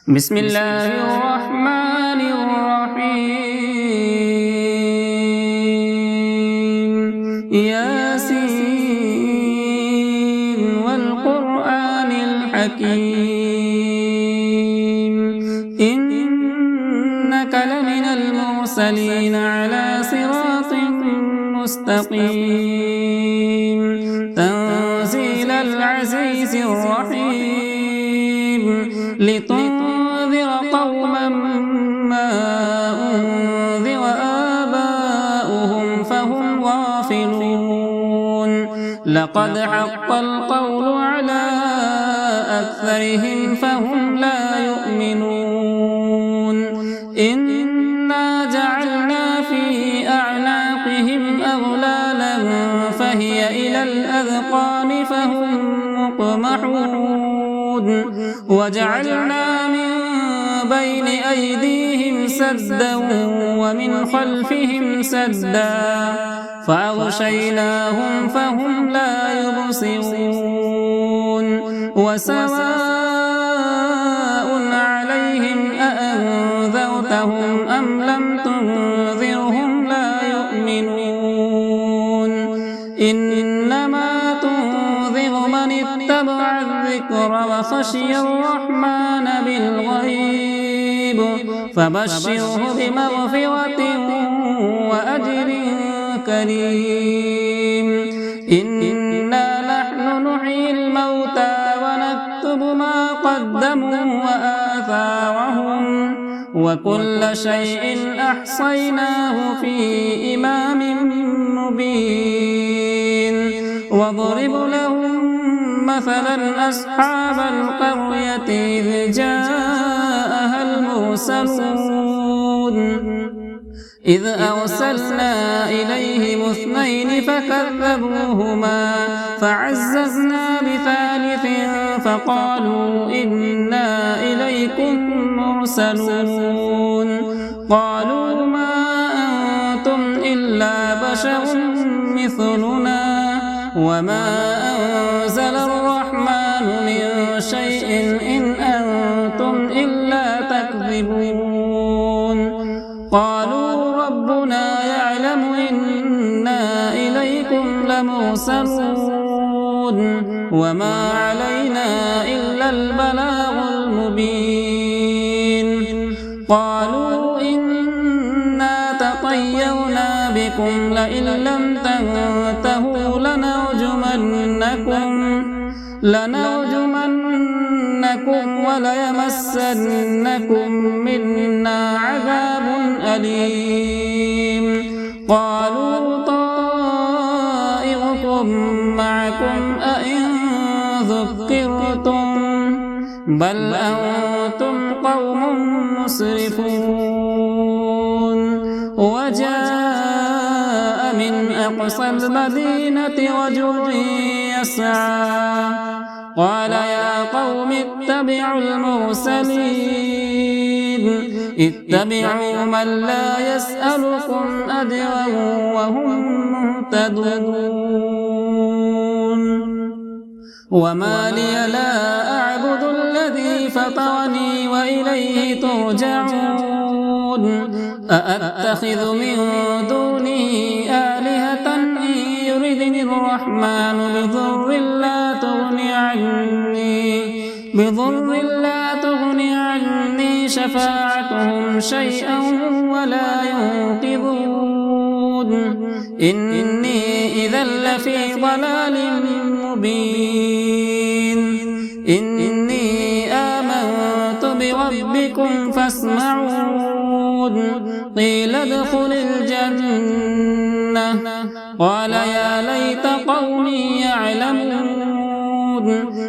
بسم الله الرحمن الرحيم ياسين والقرآن الحكيم إنك لمن المرسلين على صراط مستقيم تنزيل العزيز الرحيم لتنذر قوما ما أنذر آباؤهم فهم غافلون لقد حق القول على أكثرهم فهم لا يؤمنون إنا جعلنا في أعناقهم أغلالا فهي إلى الأذقان فهم مقمحون وجعلنا من بين أيديهم سدا ومن خلفهم سدا فأغشيناهم فهم لا يبصرون وسواء عليهم أأنذرتهم أم لم تنذرهم لا يؤمنون إنما تنذر من اتبع الذكر وخشي الرحمن بالغيب فبشره بمغفرة وأجر كريم إنا نحن نحيي الموتى ونكتب ما قدموا وآثارهم وكل شيء أحصيناه في إمام مبين واضرب لهم مثلا أصحاب القرية إذ جاءها المرسلون إذ أرسلنا إليهم اثنين فكذبوهما فعززنا بثالث فقالوا إنا إليكم مرسلون قالوا ما أنتم إلا بشر مثلنا وما أنزل الرحمن من شيء إن أنتم إلا تكذبون قالوا ربنا يعلم إنا إليكم لمرسلون وما علينا إلا البلاغ المبين قالوا إنا تطيرنا بكم لئن لم تنتهوا لنرجمنكم وليمسنكم منا عذاب أليم قالوا طائركم معكم أئن ذكرتم بل أنتم قوم مسرفون وجاء من أقصى المدينة رجل يسعى قال يا قوم اتبعوا المرسلين اتبعوا من لا يسألكم أجرا وهم مهتدون وما لي لا أعبد الذي فطرني وإليه ترجعون أأتخذ من دونه آلهة إن يردني الرحمن بضر لا تغني عني شفاعتهم شيئا ولا ينقذون إني إذا لفي ضلال مبين إني آمنت بربكم فاسمعون قيل ادخل الجنة قال يا ليت قومي يعلمون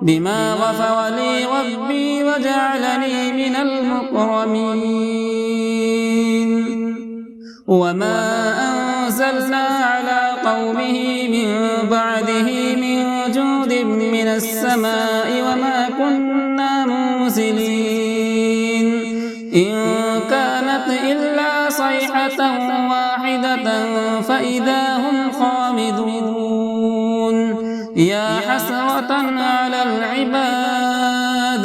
بما غفر لي ربي وجعلني من المكرمين وما أنزلنا على قومه من بعده من جود من السماء وما كنا منزلين إن كانت إلا صيحة واحدة فإذا هم خامدون يا حسرة على العباد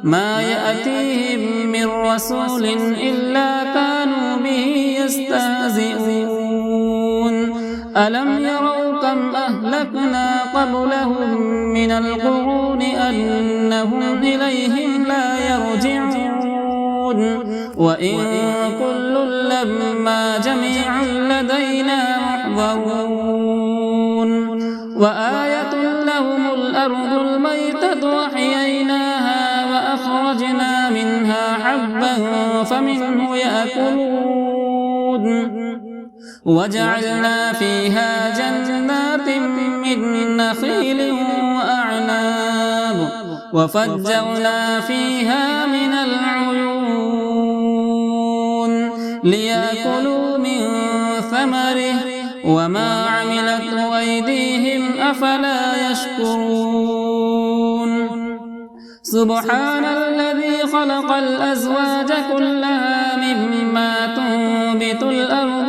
ما يأتيهم من رسول إلا كانوا به يستهزئون ألم يروا كم أهلكنا قبلهم من القرون أنهم إليهم لا يرجعون وإن كل لما جميع لدينا محضرون وآية لهم الأرض الميتة وأحييناها وأخرجنا منها حبا فمنه يأكلون وجعلنا فيها جنات من نخيل وأعناب وفجرنا فيها من العيون ليأكلوا من ثمره وما عملته أيديهم أفلا يشكرون سبحان الذي خلق الأزواج كلها مما تنبت الأرض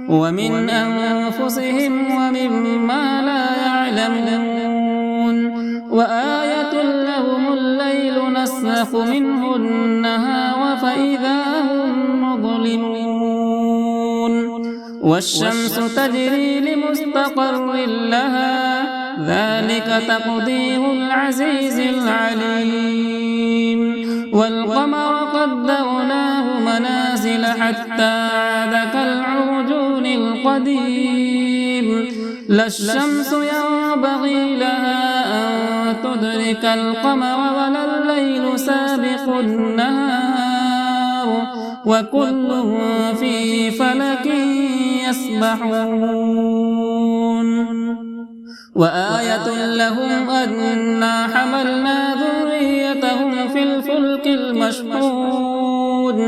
ومن أنفسهم ومما لا يعلمون وآية لهم الليل نسلخ منه النهار فإذا هم مظلمون والشمس تجري لمستقر لها ذلك تقدير العزيز العليم والقمر قدرناه منازل حتى عاد كالعرجون القديم لا الشمس ينبغي لها أن تدرك القمر ولا الليل سابق النهار وكل في فلك يسبحون وآية لهم أنا حملنا ذريتهم في الفلك المشحون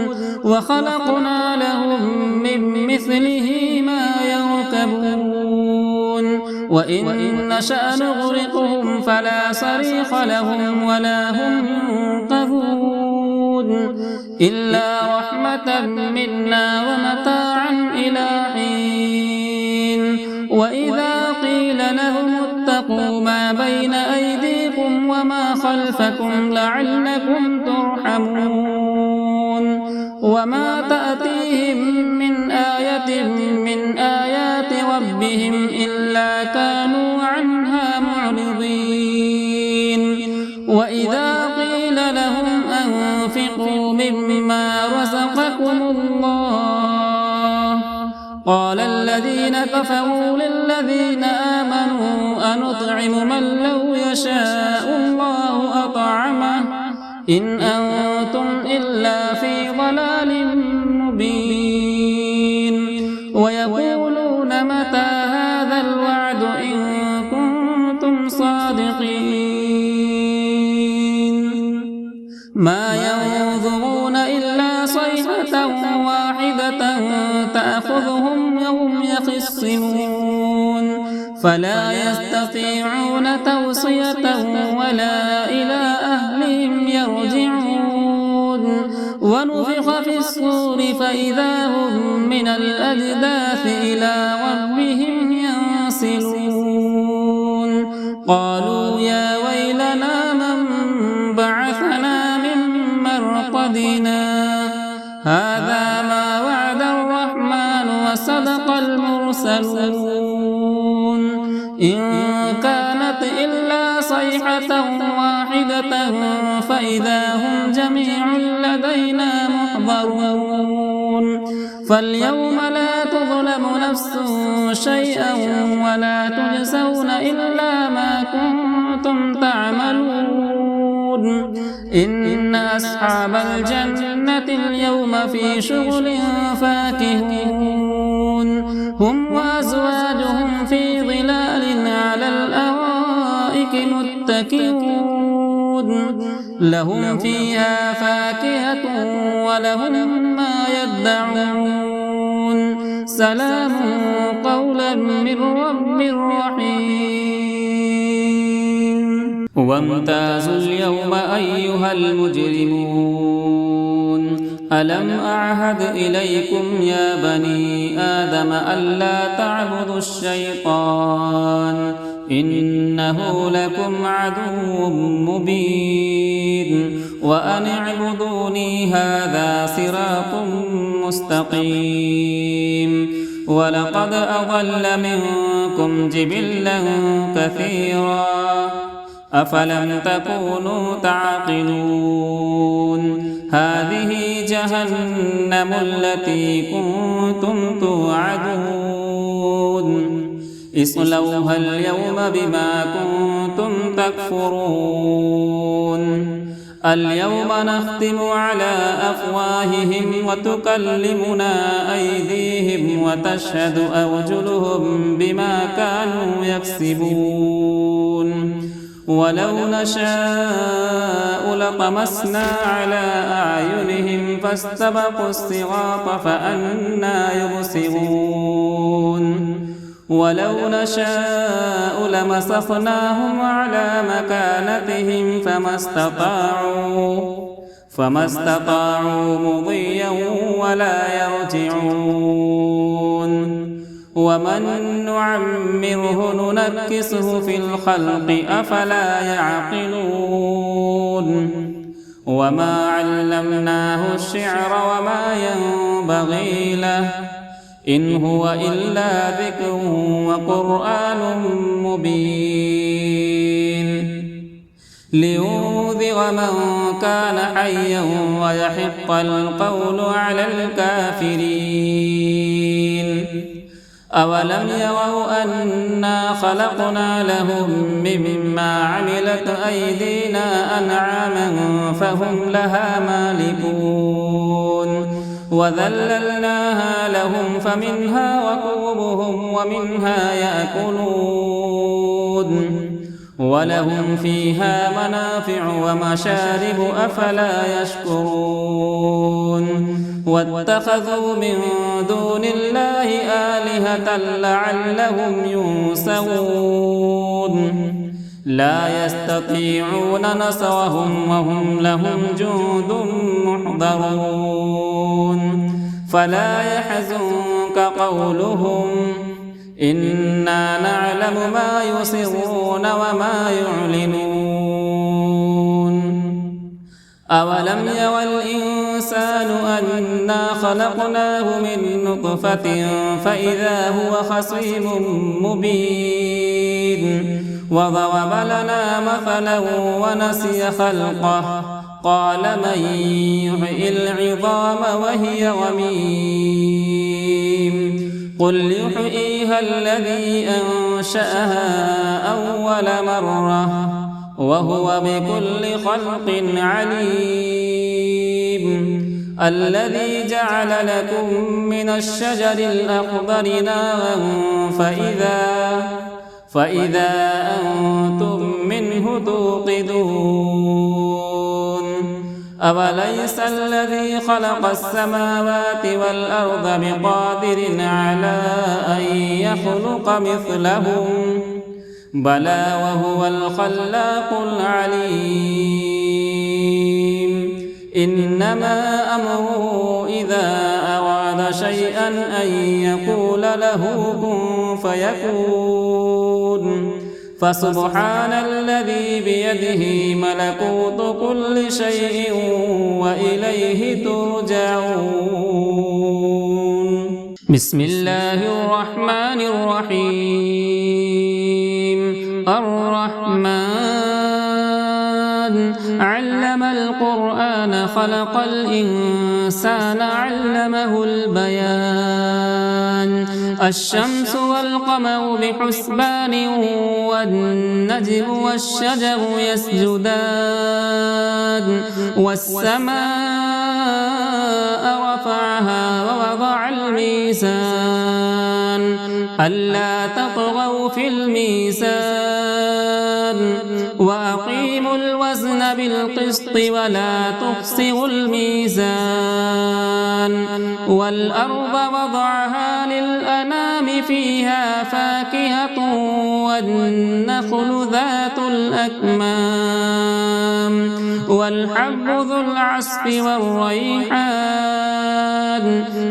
وخلقنا لهم من مثله ما يركبون وإن نشأ نغرقهم فلا صريخ لهم ولا هم ينقذون إلا رحمة منا ومتاعا إلى حين وإذا قيل لهم اتقوا ما بين أيديكم وما خلفكم لعلكم ترحمون وما تأتيهم من آية من آيات ربهم إلا كانوا عنها معرضين وإذا قيل لهم أنفقوا مما رزقكم الله قال الذين كفروا للذين آمنوا أنطعم من لو يشاء الله أطعمه إن أنتم إلا في ضلال مبين ويقولون متى هذا الوعد إن كنتم صادقين ما ينظرون إلا صيحة واحدة تأخذهم وهم يخصمون فلا يستطيعون توصية ولا إلى أهلهم يرجعون ونفخ في الصور فإذا هم من الأجداث إلى ربهم ينسلون قالوا يا ويلنا من بعثنا من مرقدنا هذا ما وعد الرحمن وصدق المرسلون إن كانت إلا صيحة واحدة فإذا هم جميع لدينا محضرون فاليوم لا تظلم نفس شيئا ولا تجزون إلا ما كنتم تعملون إن أصحاب الجنة اليوم في شغل فاكهون هم وأزواجهم في ظلال على الأرائك متكئون لهم فيها فاكهة ولهم ما يدعون سلام قولا من رب رحيم وامتازوا اليوم أيها المجرمون ألم أعهد إليكم يا بني آدم ألا تعبدوا الشيطان إنه لكم عدو مبين وأن اعبدوني هذا صراط مستقيم ولقد أضل منكم جبلا كثيرا أفلم تكونوا تعقلون هذه جهنم التي كنتم توعدون اصلوها اليوم بما كنتم تكفرون اليوم نختم على أفواههم وتكلمنا أيديهم وتشهد أرجلهم بما كانوا يكسبون ولو نشاء لطمسنا على أعينهم فاستبقوا الصراط فأنى يبصرون ولو نشاء لمسخناهم على مكانتهم فما استطاعوا مضيا ولا يرجعون ومن نعمره ننكسه في الخلق أفلا يعقلون وما علمناه الشعر وما ينبغي له إن هو إلا ذكر وقرآن مبين لينذر من كان حيا ويحق القول على الكافرين أولم يروا أنا خلقنا لهم مما عملت أيدينا أنعاما فهم لها مالكون وذللناها لهم فمنها ركوبهم ومنها يأكلون ولهم فيها منافع ومشارب أفلا يشكرون واتخذوا من دون الله آلهة لعلهم ينصرون لا يستطيعون نصرهم وهم لهم جند محضرون فلا يحزنك قولهم إنا نعلم ما يسرون وما يعلنون أولم ير الإنسان أنا خلقناه من نطفة فإذا هو خصيم مبين وضرب لنا مثلا ونسي خلقه قال من يحيي العظام وهي رميم قل يحييها الذي أنشأها أول مرة وهو بكل خلق عليم الذي جعل لكم من الشجر الأخضر نارا فإذا أنتم منه توقدون أوليس الذي خلق السماوات والأرض بقادر على أن يخلق مثلهم بلى وهو الخلاق العليم إنما أمره إذا أراد شيئا أن يقول له كن فيكون فسبحان الذي بيده ملكوت كل شيء وإليه ترجعون بسم الله الرحمن الرحيم الرحمن علم القرآن خلق الإنسان علمه البيان الشمس والقمر بحسبان والنجم والشجر يسجدان والسماء رفعها ووضع الميزان ألا تطغوا في الميزان وأقيموا الوزن بالقسط ولا تخسروا الميزان والأرض وضعها للأنام فيها فاكهة والنخل ذات الأكمام والحب ذو العصف والريحان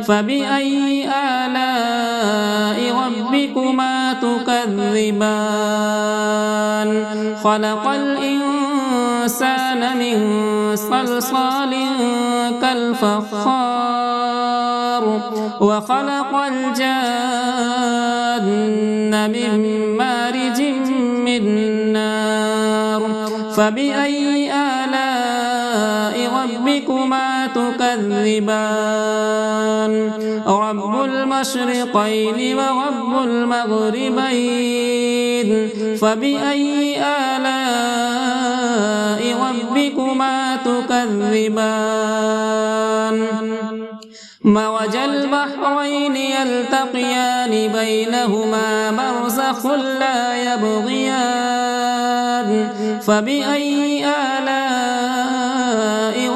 فبأي آلاء ربكما تكذبان خلق الإنسان الإنسان من صلصال كالفخار وخلق الجان من مارج من نار فبأي آلاء ربكما تكذبان رب المشرقين ورب المغربين فبأي آلاء ربكما تكذبان مرج البحرين يلتقيان بينهما برزخ لا يبغيان فبأي آلاء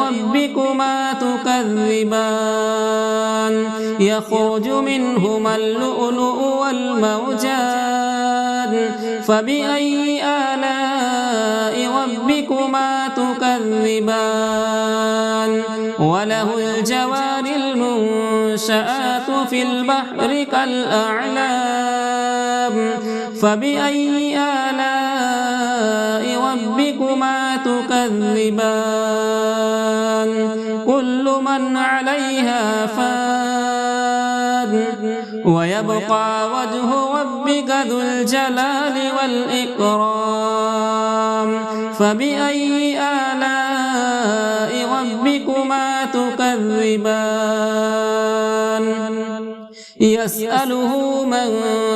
ربكما تكذبان يخرج منهما اللؤلؤ والمرجان فبأي آلاء ربكما تكذبان وله الجوار المنشآت في البحر كالأعلام فبأي آلاء ربكما تكذبان كل من عليها فان ويبقى وجه ربك ذو الجلال والإكرام فبأي آلاء ربكما تكذبان يسأله من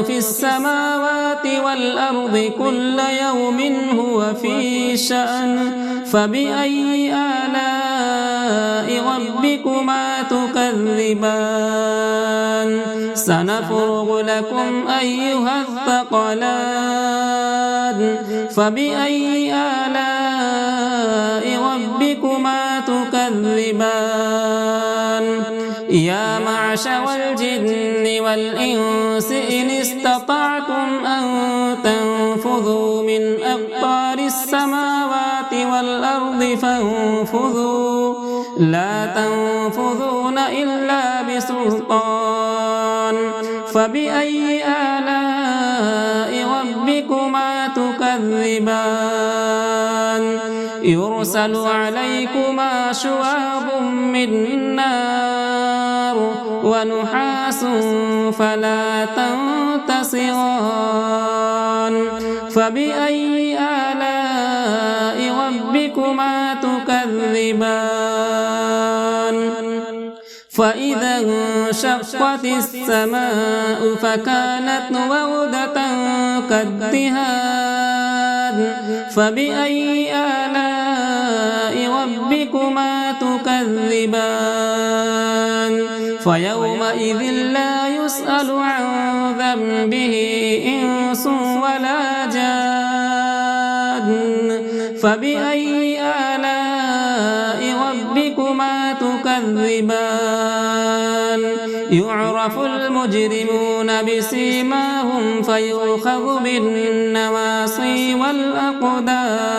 في السماوات والأرض كل يوم هو في شأن فبأي آلاء ربكما تكذبان سنفرغ لكم أيها الثقلان فبأي آلاء ربكما تكذبان يا معشر الجن والإنس إن استطعتم أن تنفذوا من أقطار السماوات والأرض فانفذوا لا تنفذون إلا بسلطان فبأي آلاء ربكما تكذبان يرسل عليكما شواظ من نار ونحاس فلا تنتصران فبأي آلاء ربكما تكذبان فإذا انشقت السماء فكانت وردة كالدهان فبأي آلاء ربكما تكذبان فيومئذ لا يسأل عن ذنبه إنس ولا جان فبأي آلاء ربكما تكذبان يعرف المجرمون بسيماهم فيؤخذ بالنواصي والأقدام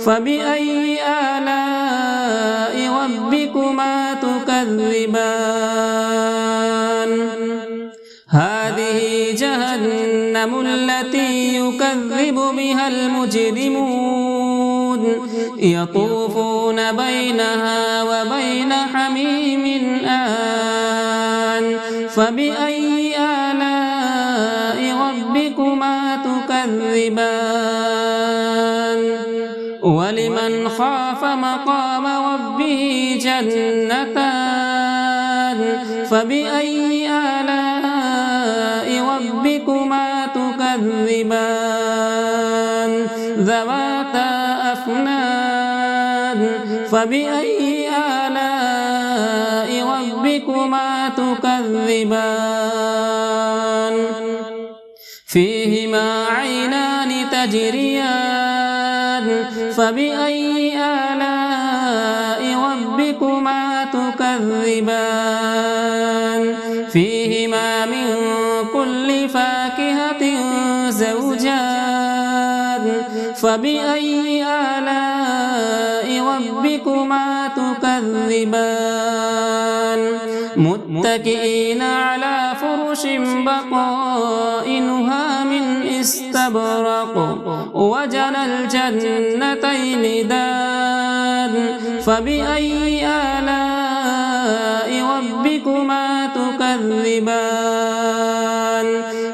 فبأي آلاء ربكما تكذبان هذه جهنم التي يكذب بها المجرمون يطوفون بينها وبين حميم آن فبأي آلاء ربكما تكذبان ولمن خاف مقام ربه جنتان فبأي آلاء ربكما تكذبان ذواتا أفنان فبأي آلاء ربكما تكذبان فيهما عينان تجريان فبأي آلاء ربكما تكذبان فيهما من كل فاكهة زوجان فبأي آلاء ربكما تكذبان متكئين على فرش بطائنها من استبرق وجنى الجنتين دان فبأي آلاء ربكما تكذبان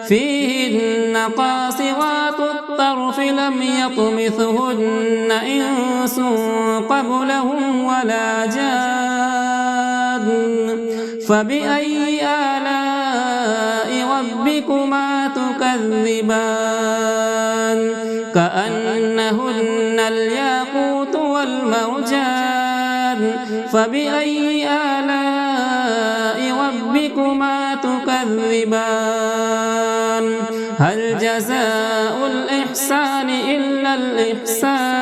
فيهن قاصرات الطرف لم يطمثهن إنس قبلهم ولا جان فبأي آلاء ربكما تكذبان كأنهن الياقوت والمرجان فبأي آلاء ربكما تكذبان هل جزاء الإحسان إلا الإحسان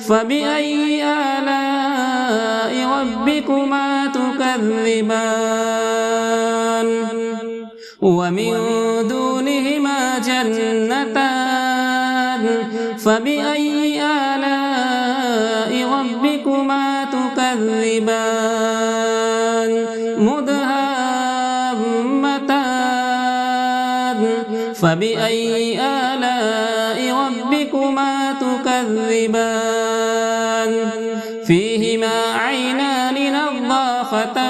فبأي آلاء ربكما تكذبان ومن دونهما جنتان فبأي آلاء ربكما تكذبان مدهامتان فبأي آلاء ربكما تكذبان فيهما عينان نضاختان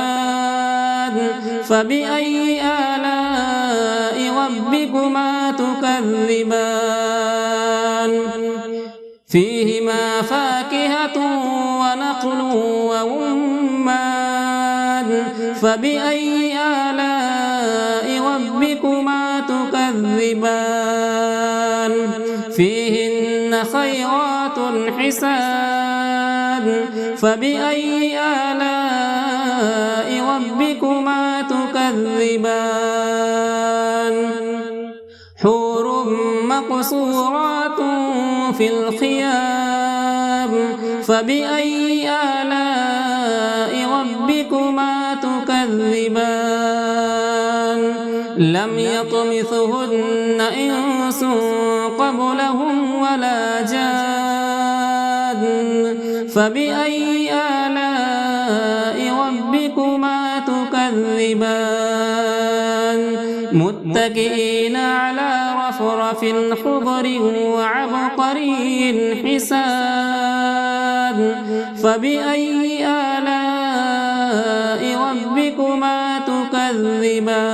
فبأي آلاء ربكما تكذبان فيهما فاكهة ونخل ورمان فبأي آلاء ربكما تكذبان فيهن خيرات حسان فبأي آلاء ربكما تكذبان حور مقصورات في الخيام فبأي آلاء ربكما تكذبان لم يطمثهن إنس قبلهم ولا جان فبأي آلاء ربكما تكذبان متكئين على رفرف خضر وعبقري حسان فبأي آلاء ربكما تكذبان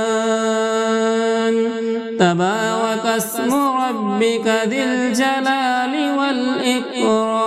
تبارك اسم ربك ذي الجلال والإكرام